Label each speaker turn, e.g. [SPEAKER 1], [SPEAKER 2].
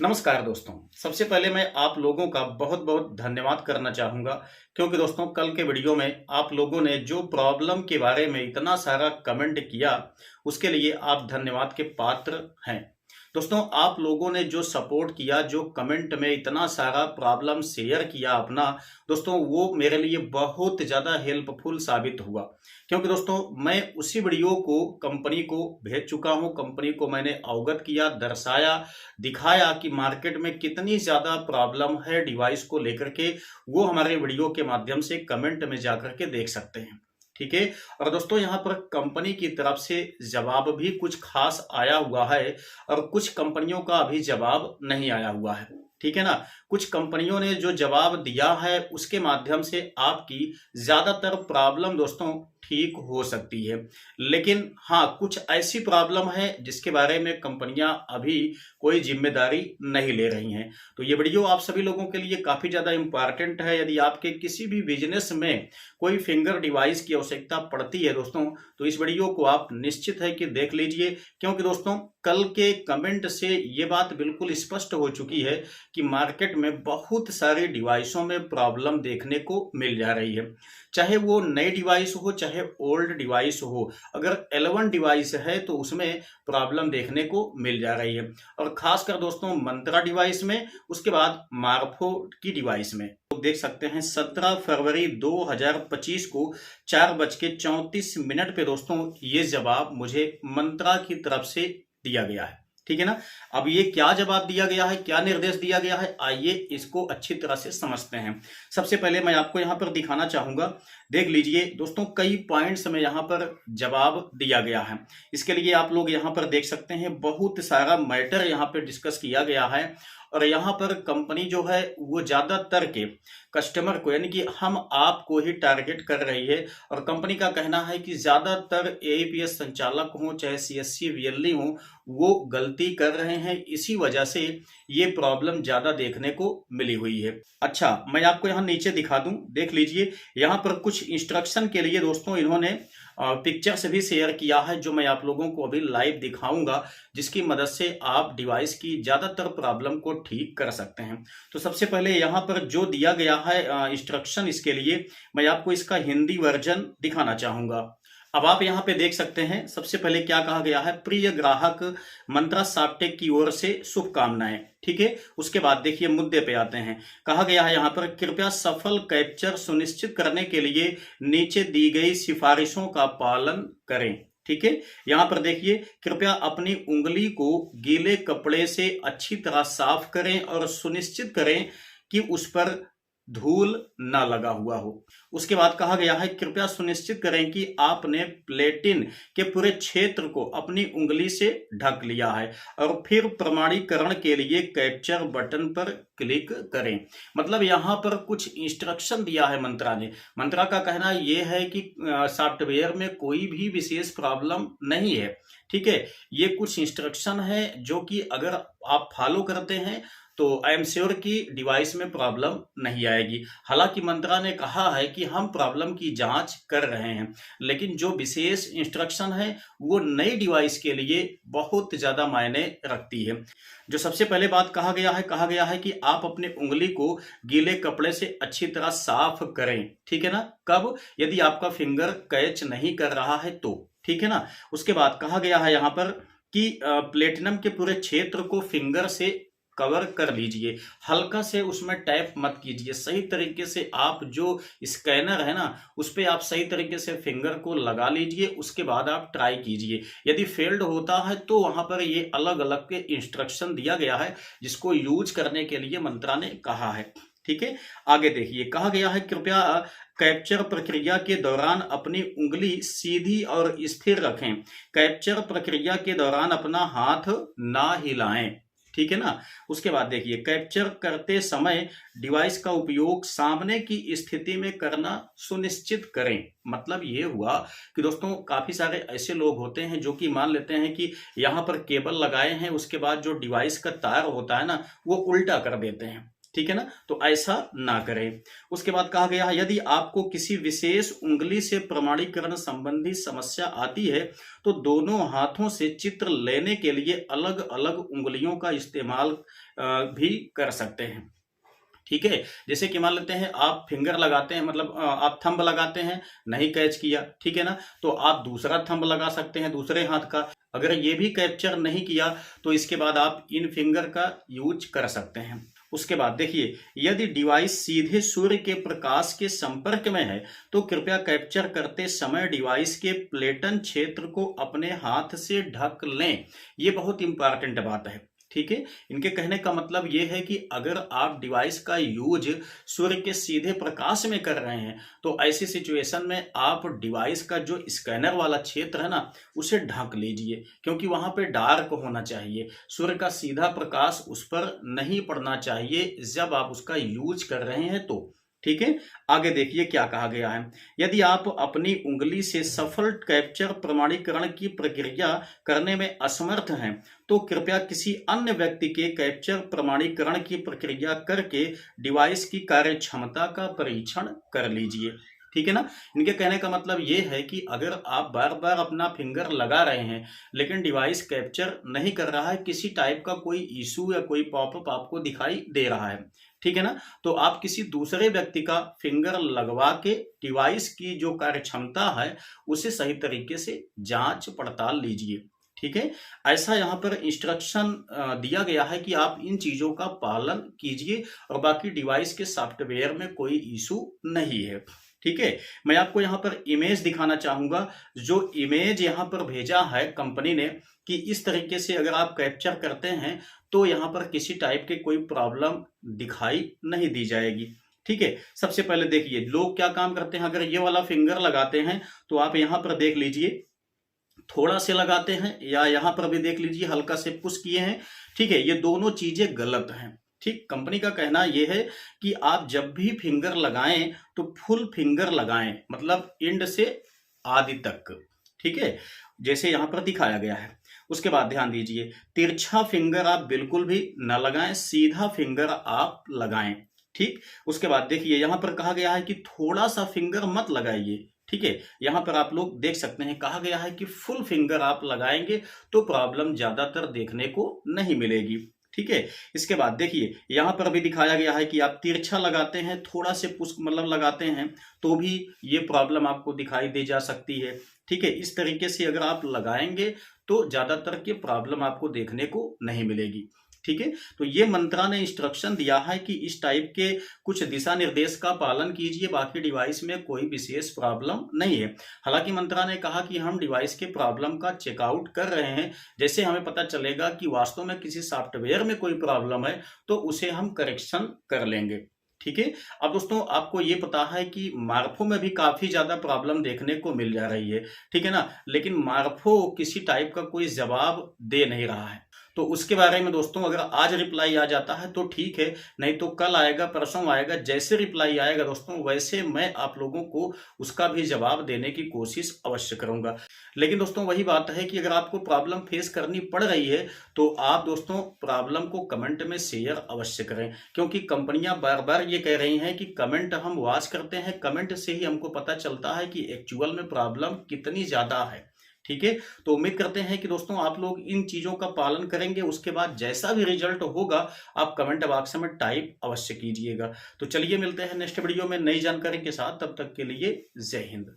[SPEAKER 1] नमस्कार दोस्तों। सबसे पहले मैं आप लोगों का बहुत बहुत धन्यवाद करना चाहूँगा, क्योंकि दोस्तों कल के वीडियो में आप लोगों ने जो प्रॉब्लम के बारे में इतना सारा कमेंट किया, उसके लिए आप धन्यवाद के पात्र हैं। दोस्तों आप लोगों ने जो सपोर्ट किया, जो कमेंट में इतना सारा प्रॉब्लम शेयर किया अपना, दोस्तों वो मेरे लिए बहुत ज़्यादा हेल्पफुल साबित हुआ। क्योंकि दोस्तों मैं उसी वीडियो को कंपनी को भेज चुका हूँ, कंपनी को मैंने अवगत किया, दर्शाया, दिखाया कि मार्केट में कितनी ज़्यादा प्रॉब्लम है डिवाइस को लेकर के। वो हमारे वीडियो के माध्यम से कमेंट में जाकर के देख सकते हैं। ठीक है। और दोस्तों यहाँ पर कंपनी की तरफ से जवाब भी कुछ खास आया हुआ है और कुछ कंपनियों का अभी जवाब नहीं आया हुआ है। ठीक है ना। कुछ कंपनियों ने जो जवाब दिया है उसके माध्यम से आपकी ज्यादातर प्रॉब्लम दोस्तों ठीक हो सकती है। लेकिन हाँ, कुछ ऐसी प्रॉब्लम है जिसके बारे में कंपनियां अभी कोई जिम्मेदारी नहीं ले रही हैं। तो ये वीडियो आप सभी लोगों के लिए काफी ज्यादा इंपॉर्टेंट है। यदि आपके किसी भी बिजनेस में कोई फिंगर डिवाइस की आवश्यकता पड़ती है दोस्तों, तो इस वीडियो को आप निश्चित है कि देख लीजिए। क्योंकि दोस्तों कल के कमेंट से ये बात बिल्कुल स्पष्ट हो चुकी है कि मार्केट में बहुत सारी डिवाइसों में प्रॉब्लम देखने को मिल जा रही है। चाहे वो नई डिवाइस हो, चाहे ओल्ड डिवाइस हो, अगर L1 डिवाइस है तो उसमें प्रॉब्लम देखने को मिल जा रही है। और खासकर दोस्तों मंत्रा डिवाइस में, उसके बाद मार्फो की डिवाइस में। तो देख सकते हैं 17 फरवरी 2025 को 4:34 पे दोस्तों ये जवाब मुझे मंत्रा की तरफ से दिया गया है। ठीक है ना। अब ये क्या जवाब दिया गया है, क्या निर्देश दिया गया है, आइए इसको अच्छी तरह से समझते हैं। सबसे पहले मैं आपको यहाँ पर दिखाना चाहूंगा। देख लीजिए दोस्तों, कई पॉइंट्स में यहाँ पर जवाब दिया गया है। इसके लिए आप लोग यहाँ पर देख सकते हैं बहुत सारा मैटर यहाँ पर डिस्कस किया गया है। और यहाँ पर कंपनी जो है वो ज्यादातर के कस्टमर को, यानी कि हम आपको ही टारगेट कर रही है। और कंपनी का कहना है कि ज्यादातर एईपीएस संचालक हो, चाहे सीएससी वीएलई हो, वो गलती कर रहे हैं। इसी वजह से ये प्रॉब्लम ज्यादा देखने को मिली हुई है। अच्छा, मैं आपको यहाँ नीचे दिखा दूं, देख लीजिए। यहाँ पर कुछ इंस्ट्रक्शन के लिए दोस्तों इन्होंने पिक्चर्स भी शेयर किया है, जो मैं आप लोगों को अभी लाइव दिखाऊंगा, जिसकी मदद से आप डिवाइस की ज्यादातर प्रॉब्लम को ठीक कर सकते हैं। तो सबसे पहले यहाँ पर जो दिया गया है इंस्ट्रक्शन, इसके लिए मैं आपको इसका हिंदी वर्जन दिखाना चाहूंगा। अब आप यहाँ पे देख सकते हैं सबसे पहले क्या कहा गया है। प्रिय ग्राहक, मंत्रा सॉफ्टेक की ओर से शुभकामनाएं। ठीक है। उसके बाद देखिए मुद्दे पे आते हैं। कहा गया है यहाँ पर, कृपया सफल कैप्चर सुनिश्चित करने के लिए नीचे दी गई सिफारिशों का पालन करें। ठीक है। यहाँ पर देखिए, कृपया अपनी उंगली को गीले कपड़े से अच्छी तरह साफ करें और सुनिश्चित करें कि उस पर धूल ना लगा हुआ हो। उसके बाद कहा गया है, कृपया सुनिश्चित करें कि आपने प्लेटिन के पूरे क्षेत्र को अपनी उंगली से ढक लिया है और फिर प्रमाणीकरण के लिए कैप्चर बटन पर क्लिक करें। मतलब यहाँ पर कुछ इंस्ट्रक्शन दिया है मंत्रा ने। मंत्रा का कहना यह है कि सॉफ्टवेयर में कोई भी विशेष प्रॉब्लम नहीं है। ठीक है। ये कुछ इंस्ट्रक्शन है जो कि अगर आप फॉलो करते हैं तो आई एम श्योर कि डिवाइस में प्रॉब्लम नहीं आएगी। हालांकि मंत्रा ने कहा है कि हम प्रॉब्लम की जांच कर रहे हैं, लेकिन जो विशेष इंस्ट्रक्शन है वो नई डिवाइस के लिए बहुत ज्यादा मायने रखती है। जो सबसे पहले बात कहा गया है कि आप अपने उंगली को गीले कपड़े से अच्छी तरह साफ करें। ठीक है ना। कब? यदि आपका फिंगर कैच नहीं कर रहा है तो। ठीक है ना। उसके बाद कहा गया है यहाँ पर कि प्लेटिनम के पूरे क्षेत्र को फिंगर से कवर कर लीजिए, हल्का से उसमें टैप मत कीजिए। सही तरीके से आप जो स्कैनर है ना, उस पर आप सही तरीके से फिंगर को लगा लीजिए। उसके बाद आप ट्राई कीजिए। यदि फेल्ड होता है तो वहां पर ये अलग अलग के इंस्ट्रक्शन दिया गया है, जिसको यूज करने के लिए मंत्रा ने कहा है। ठीक है। आगे देखिए, कहा गया है, कृपया कैप्चर प्रक्रिया के दौरान अपनी उंगली सीधी और स्थिर रखें। कैप्चर प्रक्रिया के दौरान अपना हाथ ना हिलाएं। ठीक है ना। उसके बाद देखिए, कैप्चर करते समय डिवाइस का उपयोग सामने की स्थिति में करना सुनिश्चित करें। मतलब ये हुआ कि दोस्तों काफी सारे ऐसे लोग होते हैं जो कि मान लेते हैं कि यहाँ पर केबल लगाए हैं, उसके बाद जो डिवाइस का तार होता है ना वो उल्टा कर देते हैं। ठीक है ना, तो ऐसा ना करें। उसके बाद कहा गया है यदि आपको किसी विशेष उंगली से प्रमाणीकरण संबंधी समस्या आती है तो दोनों हाथों से चित्र लेने के लिए अलग अलग उंगलियों का इस्तेमाल भी कर सकते हैं। ठीक है, जैसे कि मान लेते हैं आप फिंगर लगाते हैं, मतलब आप थंब लगाते हैं, नहीं कैच किया, ठीक है ना, तो आप दूसरा थंब लगा सकते हैं दूसरे हाथ का। अगर ये भी कैप्चर नहीं किया तो इसके बाद आप इन फिंगर का यूज कर सकते हैं। उसके बाद देखिए, यदि डिवाइस सीधे सूर्य के प्रकाश के संपर्क में है तो कृपया कैप्चर करते समय डिवाइस के प्लेटन क्षेत्र को अपने हाथ से ढक लें। ये बहुत इंपॉर्टेंट बात है। ठीक है, इनके कहने का मतलब ये है कि अगर आप डिवाइस का यूज सूर्य के सीधे प्रकाश में कर रहे हैं तो ऐसी सिचुएशन में आप डिवाइस का जो स्कैनर वाला क्षेत्र है ना उसे ढक लीजिए, क्योंकि वहां पे डार्क होना चाहिए, सूर्य का सीधा प्रकाश उस पर नहीं पड़ना चाहिए जब आप उसका यूज कर रहे हैं तो। ठीक है, आगे देखिए क्या कहा गया है। यदि आप अपनी उंगली से सफल कैप्चर प्रमाणीकरण की प्रक्रिया करने में असमर्थ हैं तो कृपया किसी अन्य व्यक्ति के कैप्चर प्रमाणीकरण की प्रक्रिया करके डिवाइस की कार्यक्षमता का परीक्षण कर लीजिए। ठीक है ना, इनके कहने का मतलब ये है कि अगर आप बार बार अपना फिंगर लगा रहे हैं लेकिन डिवाइस कैप्चर नहीं कर रहा है, किसी टाइप का कोई इशू या कोई पॉपअप आपको दिखाई दे रहा है, ठीक है ना, तो आप किसी दूसरे व्यक्ति का फिंगर लगवा के डिवाइस की जो कार्य क्षमता है उसे सही तरीके से जांच पड़ताल लीजिए। ठीक है, ऐसा यहाँ पर इंस्ट्रक्शन दिया गया है कि आप इन चीजों का पालन कीजिए और बाकी डिवाइस के सॉफ्टवेयर में कोई इशू नहीं है। ठीक है, मैं आपको यहाँ पर इमेज दिखाना चाहूंगा, जो इमेज यहाँ पर भेजा है कंपनी ने कि इस तरीके से अगर आप कैप्चर करते हैं तो यहाँ पर किसी टाइप के कोई प्रॉब्लम दिखाई नहीं दी जाएगी। ठीक है, सबसे पहले देखिए लोग क्या काम करते हैं, अगर ये वाला फिंगर लगाते हैं तो आप यहाँ पर देख लीजिए थोड़ा से लगाते हैं या यहाँ पर भी देख लीजिए हल्का से पुश किए हैं। ठीक है, ये दोनों चीजें गलत हैं। ठीक, कंपनी का कहना यह है कि आप जब भी फिंगर लगाएं तो फुल फिंगर लगाएं, मतलब एंड से आदि तक। ठीक है, जैसे यहां पर दिखाया गया है। उसके बाद ध्यान दीजिए, तिरछा फिंगर आप बिल्कुल भी न लगाएं, सीधा फिंगर आप लगाएं। ठीक, उसके बाद देखिए यहां पर कहा गया है कि थोड़ा सा फिंगर मत लगाइए। ठीक है, यहां पर आप लोग देख सकते हैं कहा गया है कि फुल फिंगर आप लगाएंगे तो प्रॉब्लम ज्यादातर देखने को नहीं मिलेगी। ठीक है, इसके बाद देखिए यहां पर भी दिखाया गया है कि आप तिरछा लगाते हैं, थोड़ा से पुश मतलब लगाते हैं तो भी ये प्रॉब्लम आपको दिखाई दे जा सकती है। ठीक है, इस तरीके से अगर आप लगाएंगे तो ज्यादातर की प्रॉब्लम आपको देखने को नहीं मिलेगी। ठीक है, तो ये मंत्रा ने इंस्ट्रक्शन दिया है कि इस टाइप के कुछ दिशा निर्देश का पालन कीजिए, बाकी डिवाइस में कोई विशेष प्रॉब्लम नहीं है। हालांकि मंत्रा ने कहा कि हम डिवाइस के प्रॉब्लम का चेकआउट कर रहे हैं, जैसे हमें पता चलेगा कि वास्तव में किसी सॉफ्टवेयर में कोई प्रॉब्लम है तो उसे हम करेक्शन कर लेंगे। ठीक है, अब दोस्तों आपको ये पता है कि मार्फो में भी काफी ज्यादा प्रॉब्लम देखने को मिल जा रही है। ठीक है ना, लेकिन मार्फो किसी टाइप का कोई जवाब दे नहीं रहा है, तो उसके बारे में दोस्तों अगर आज रिप्लाई आ जाता है तो ठीक है, नहीं तो कल आएगा परसों आएगा, जैसे रिप्लाई आएगा दोस्तों वैसे मैं आप लोगों को उसका भी जवाब देने की कोशिश अवश्य करूंगा। लेकिन दोस्तों वही बात है कि अगर आपको प्रॉब्लम फेस करनी पड़ रही है तो आप दोस्तों प्रॉब्लम को कमेंट में शेयर अवश्य करें, क्योंकि कंपनियां बार बार ये कह रही हैं कि कमेंट हम वॉच करते हैं, कमेंट से ही हमको पता चलता है कि एक्चुअल में प्रॉब्लम कितनी ज्यादा है। ठीक है, तो उम्मीद करते हैं कि दोस्तों आप लोग इन चीजों का पालन करेंगे, उसके बाद जैसा भी रिजल्ट होगा आप कमेंट बॉक्स में टाइप अवश्य कीजिएगा। तो चलिए मिलते हैं नेक्स्ट वीडियो में नई जानकारी के साथ, तब तक के लिए जय हिंद।